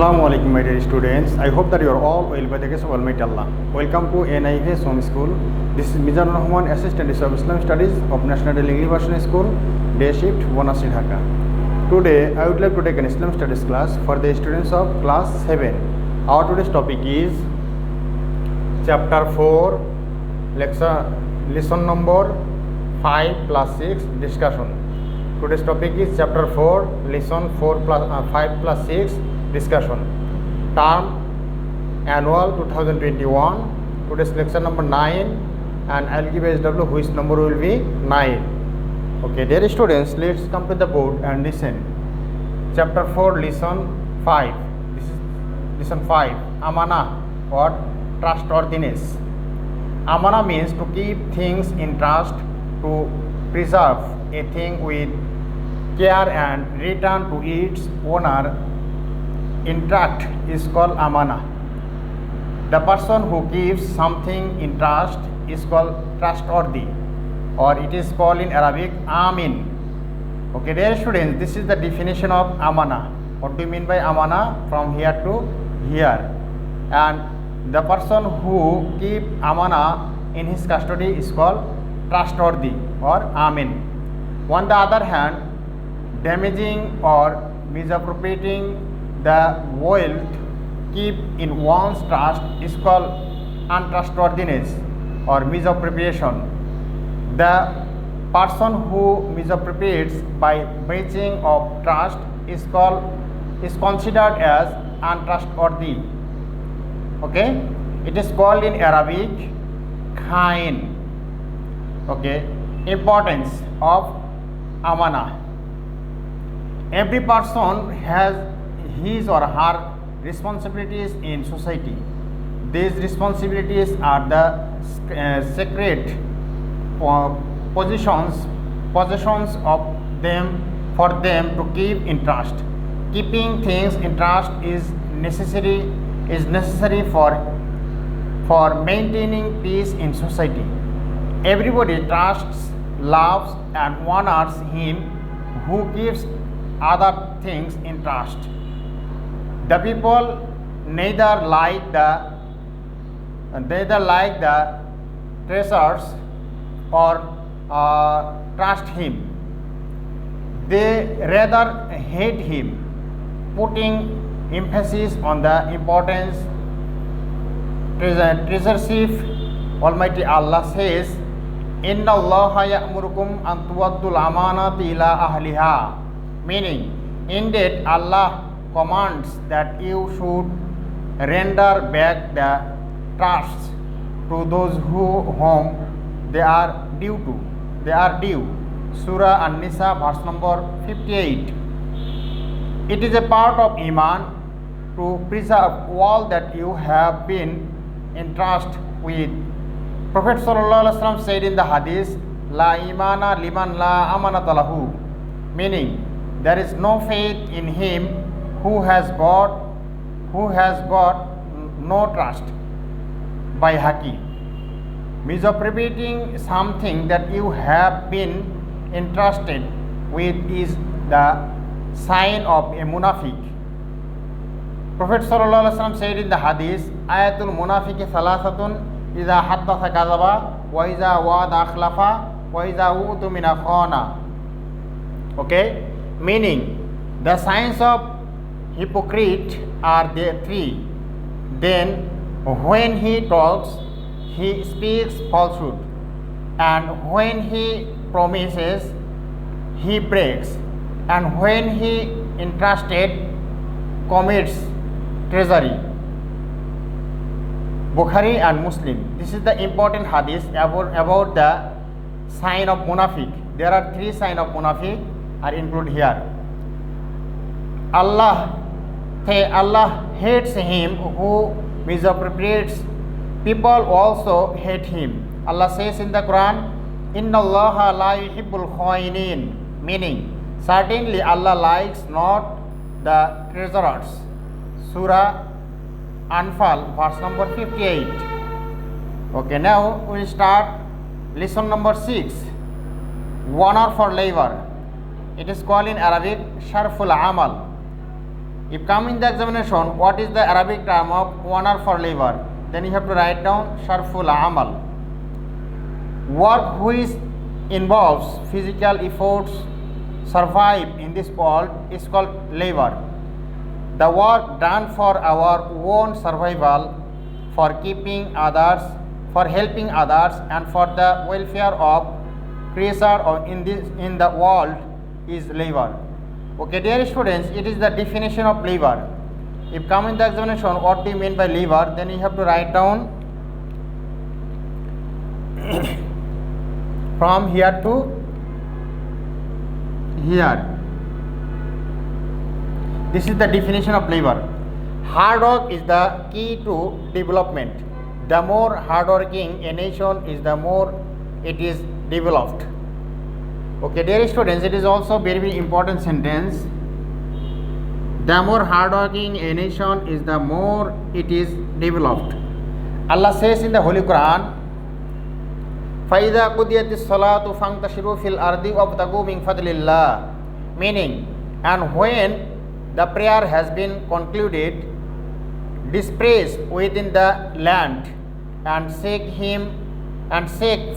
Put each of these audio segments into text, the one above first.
Assalamu alaikum, my dear students. I hope that you are all well by the grace of Almighty Allah. Welcome to NIVS Home School. This is Mizanur Rahman, Assistant of Islam Studies of National English Version School, Day Shift, Bonasi, Dhaka. Today, I would like to take an Islam Studies class for the students of class 7. Our today's topic is Chapter 4, lesson number 5 plus 6 discussion. Today's topic is Chapter 4, lesson 5 plus 6 discussion. Term annual 2021. Today's lecture number 9, and I'll give SW which number will be 9. Okay, dear students, let's come to the board and listen. Chapter 4, lesson 5. This is lesson 5. Amana, or trustworthiness. Amana means to keep things in trust, to preserve a thing with care and return to its owner intact is called amana. The person who keeps something in trust is called trustworthy, or it is called in Arabic amin. Okay, dear students, this is the definition of amana. What do you mean by amana? From here to here. And the person who keep amana in his custody is called trustworthy or amin. On the other hand, damaging or misappropriating the wealth keep in one's trust is called untrustworthiness or misappropriation. The person who misappropriates by breaching of trust is considered as untrustworthy. Okay, it is called in Arabic khain. Okay, importance of amana. Every person has his or her responsibilities in society. These responsibilities are the sacred possessions of them for them to keep in trust. Keeping things in trust is necessary for maintaining peace in society. Everybody trusts, loves, and honors him who keeps other things in trust. The people neither like the treasures or trust him. They rather hate him, putting emphasis on the importance. Treasureship. Almighty Allah says, "Inna Allaha ya'murukum an tuwaddul amanati ila ahliha," meaning, indeed Allah commands that you should render back the trusts to those whom they are due. Surah An-Nisa, verse number 58. It is a part of Iman to preserve all that you have been entrusted with. Prophet ﷺ said in the Hadith, "La imana liman la amanata lahu," meaning there is no faith in him who has got no trust. By haki, misappropriating something that you have been entrusted with is the sign of a munafiq. Prophet ﷺ said in the Hadith, "Ayatul munafiqi thalathatun, idha haddatha kadhaba, wa idha wa'ada akhlafa, wa idha u'tumina khana." Okay, meaning the signs of hypocrite are there three. Then when he talks, he speaks falsehood, and when he promises, he breaks, and when he entrusted, commits treachery. Bukhari and Muslim. This is the important hadith about the sign of munafiq. There are three signs of munafiq are included here. Allah hates him who misappropriates. People also hate him. Allah says in the Quran, "Inna Allaha la yuhibbul khainin," meaning certainly Allah likes not the treasurers. Surah Anfal, verse number 58. Okay, now we will start lesson number 6. Honor for labor. It is called in Arabic Sharful Amal. If come in the examination, what is the Arabic term of honor for labor? Then you have to write down sharful amal. Work which involves physical efforts survive in this world is called labor. The work done for our own survival, for keeping others, for helping others, and for the welfare of creature or in the world is labor. Okay, dear students, it is the definition of labor. If come in the examination, what do you mean by labor? Then you have to write down from here to here. This is the definition of labor. Hard work is the key to development. The more hardworking a nation is, the more it is developed. Okay, dear students, it is also very, very important sentence. The more hardworking a nation is, the more it is developed. Allah says in the Holy Quran, فَإِذَا قُضِيَتِ الصَّلَاةُ فَانْتَشِرُوا فِي الْأَرْضِ وَابْتَغُوا مِنْ فَضْلِ اللَّهِ. Meaning, and when the prayer has been concluded, disperse within the land and seek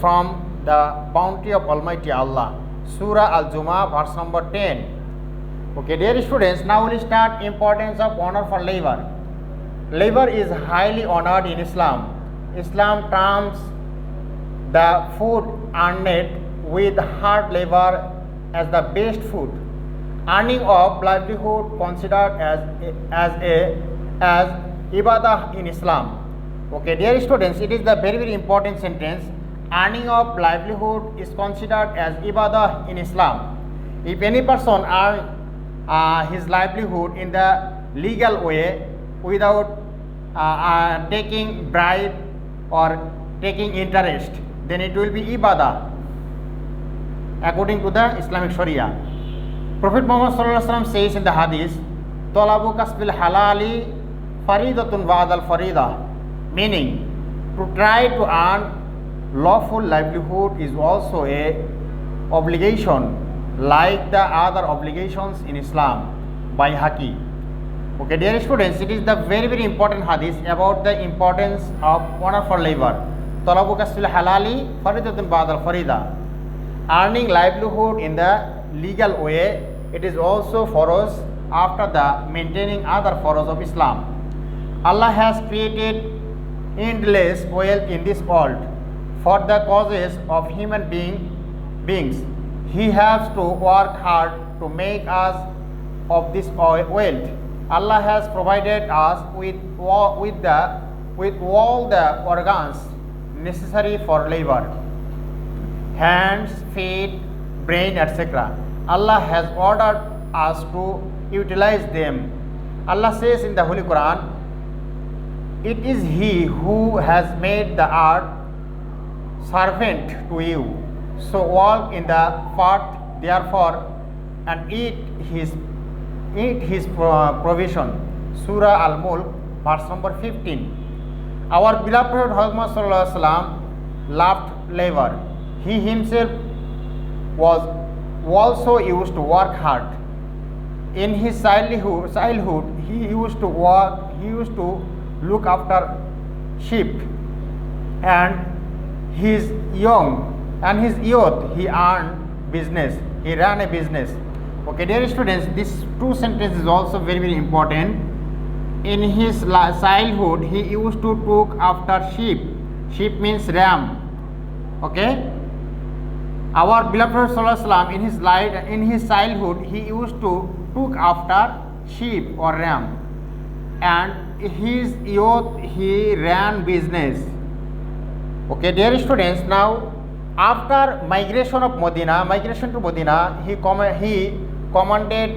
from the bounty of Almighty Allah. Surah Al-Jumu'ah, verse number 10. Okay, dear students, now we'll start importance of honor for labor. Labor is highly honored in Islam. Islam terms the food earned with hard labor as the best food. Earning of livelihood considered as ibadah in Islam. Okay, dear students, it is the very, very important sentence. Earning of livelihood is considered as ibadah in Islam. If any person earn his livelihood in the legal way without taking bribe or taking interest, then it will be ibadah according to the Islamic Sharia. Prophet Muhammad sallallahu alaihi wasallam says in the hadith, "Talabu kasbil halali faridatun ba'dal farida," meaning to try to earn lawful livelihood is also a obligation like the other obligations in Islam by Haki. Okay, dear students, it is the very, very important hadith about the importance of honor for labor. Talabu kasbil halali faridatun ba'dal farida. Earning livelihood in the legal way, it is also foroz after the maintaining other foroz of Islam. Allah has created endless wealth in this world for the causes of human beings. He has to work hard to make us of this wealth. Allah has provided us with all the organs necessary for labor, hands, feet, brain, etc. Allah has ordered us to utilize them. Allah says in the Holy Quran, "It is He who has made the earth servant to you. So walk in the path, therefore, and eat his provision." Surah Al-Mulk, verse number 15. Our beloved Prophet Muhammad sallallahu alaihi wasallam loved labor. He himself was also used to work hard. In his childhood, he used to look after sheep, and his youth he ran a business. Okay, dear students, these two sentences is also very, very important. In his childhood, he used to look after sheep. Sheep means ram. Okay. Our beloved Prophet sallallahu alaihi wasallam in his childhood, he used to look after sheep or ram, and his youth he ran business. Okay, dear students, now after migration to Medina, he commanded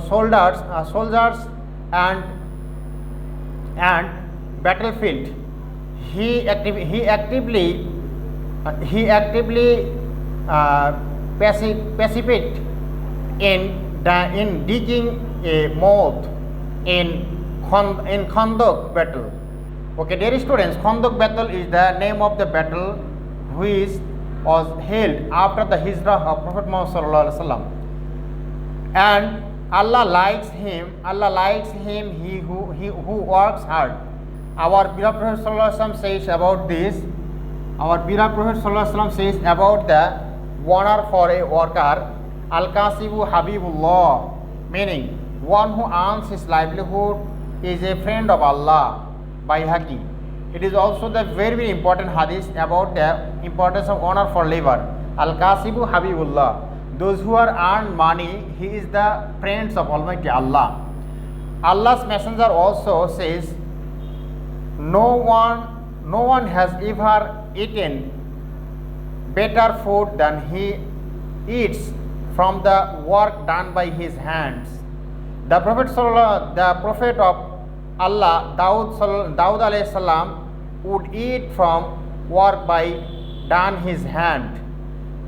soldiers and battlefield. He actively participate in digging a moat in Khandaq battle. Okay, dear students, Khandaq battle is the name of the battle which was held after the hijrah of Prophet Muhammad sallallahu alaihi wasallam. And Allah likes him he who works hard. Our beloved Prophet sallallahu alaihi wasallam says about this. Our beloved Prophet sallallahu alaihi wasallam says about the honor for a worker, Al-Kasibu Habibullah, meaning one who earns his livelihood is a friend of Allah by Haki. It is also the very, very important hadith about the importance of honor for labor. Al-Kasibu Habibullah. Those who are earned money, he is the friends of Almighty Allah. Allah's Messenger also says, no one has ever eaten better food than he eats from the work done by his hands. The Prophet of Allah, Daud alayhi salam, would eat from work by done his hand.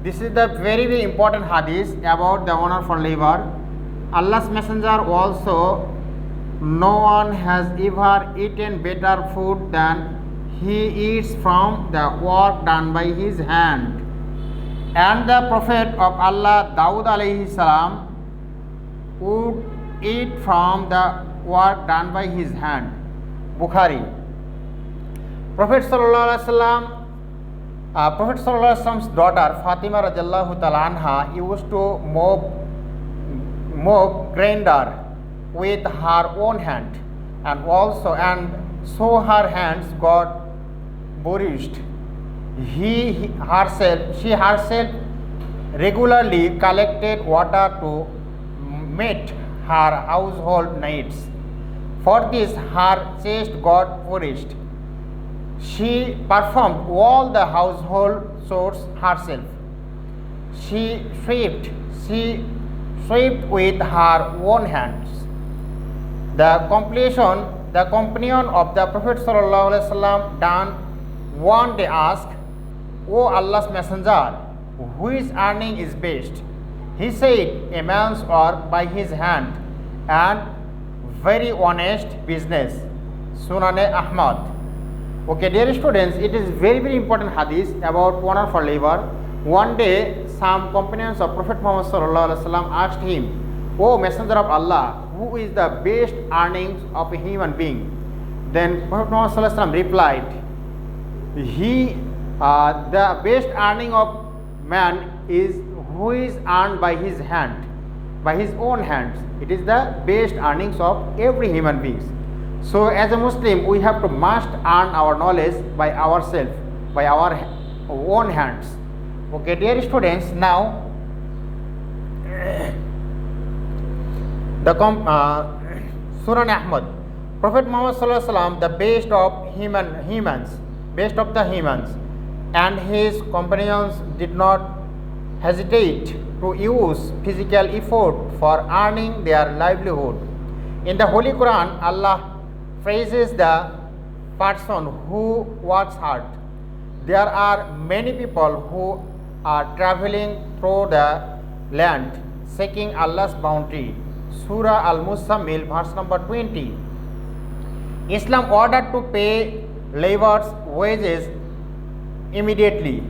This is the very, very important hadith about the honor for labor. Allah's Messenger also, no one has ever eaten better food than he eats from the work done by his hand. And the Prophet of Allah, Daud alayhi salam, would eat from the work done by his hand. Bukhari. Prophet sallallahu alaihi wasallam's daughter Fatima radiallahu ta'ala anha used to mow grinder with her own hand, and so her hands got bruised. She herself regularly collected water to meet her household needs. For this, her chest got bruised. She performed all the household chores herself. She swept with her own hands. The companion of the Prophet sallallahu alaihi wasallam done one day asked, "O Allah's Messenger, whose earning is best?" He said, "A man's work by his hand and very honest business." Sunan Ahmad. Okay, dear students, it is very, very important hadith about honor for labor. One day, some companions of Prophet Muhammad sallallahu alaihi wasallam asked him, "O Messenger of Allah, who is the best earnings of a human being?" Then Prophet Muhammad sallallahu alaihi wasallam replied, the best earning of man is who is earned by his hand, by his own hands. It is the best earnings of every human being. So as a Muslim, we have to must earn our knowledge by ourselves, by our own hands. Okay, dear students, now the Sunan Ahmad, Prophet Muhammad sallallahu alaihi wasallam, the best of the humans, and his companions did not hesitate to use physical effort for earning their livelihood. In the Holy Quran, Allah praises the person who works hard. There are many people who are traveling through the land seeking Allah's bounty. Surah Al-Muzammil, verse number 20. Islam ordered to pay laborers wages immediately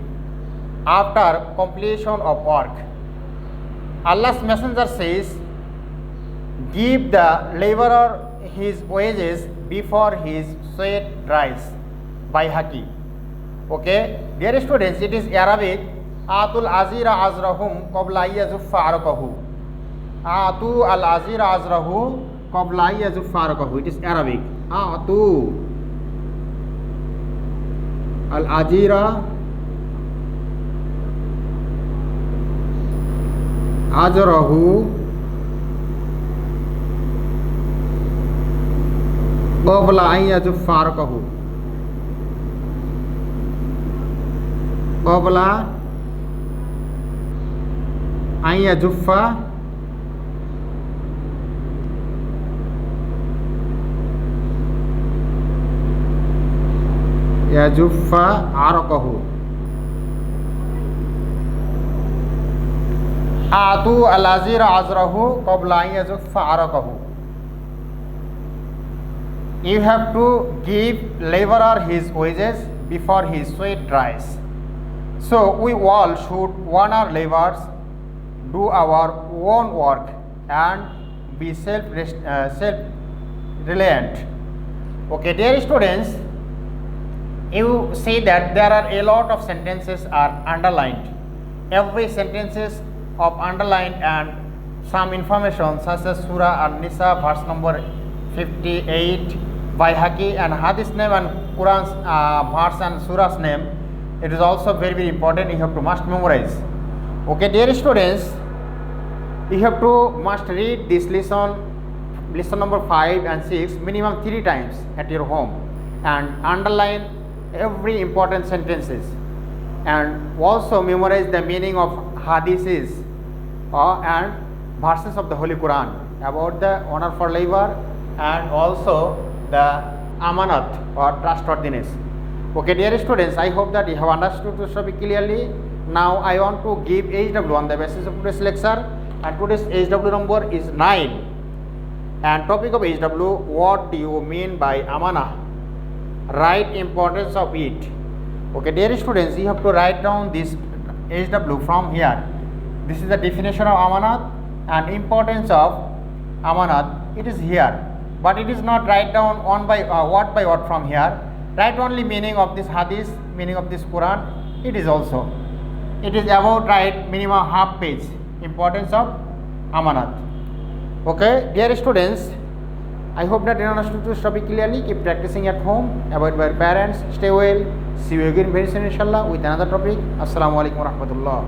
after completion of work. Allah's Messenger says, "Give the laborer his wages before his sweat dries," by Haki. Okay, dear students, it is Arabic. Atul azira azrahum qabla yazuffa arqahu. Atu al azira azrahu qabla yazuffa arqahu. It is Arabic. Atu al azira azrahu qabla an yazuffa arqahu. Qabla an yazuffa arqahu. Atu al-azira azrahu qabla an yazuffa arqahu. You have to give laborer his wages before his sweat dries. So we all should honor laborers, do our own work, and be self-reliant. Okay, dear students, you see that there are a lot of sentences are underlined. Every sentences of underlined and some information such as Surah An-Nisa verse number 58, Baihaqi and Hadith name and Quran's verse and Surah's name. It is also very, very important. You have to must memorize. Okay, dear students, you have to must read this lesson number 5 and 6 minimum 3 times at your home and underline every important sentences and also memorize the meaning of hadiths and verses of the Holy Quran about the honor for labor and also the amanat or trustworthiness. Okay, dear students, I hope that you have understood this topic clearly. Now I want to give HW on the basis of today's lecture, and today's HW number is 9. And topic of HW, what do you mean by amanah? Write importance of it. Okay, dear students, you have to write down this HW from here. This is the definition of amanat and importance of amanat. It is here, but it is not write down one by word from here. Write only meaning of this hadith, meaning of this Quran. It is also. It is about write minimum half page. Importance of amanat. Okay, dear students, I hope that you understood this topic clearly. Keep practicing at home. Avoid by parents. Stay well. See you again very soon, inshallah, with another topic. Assalamu alaikum wa rahmatullah.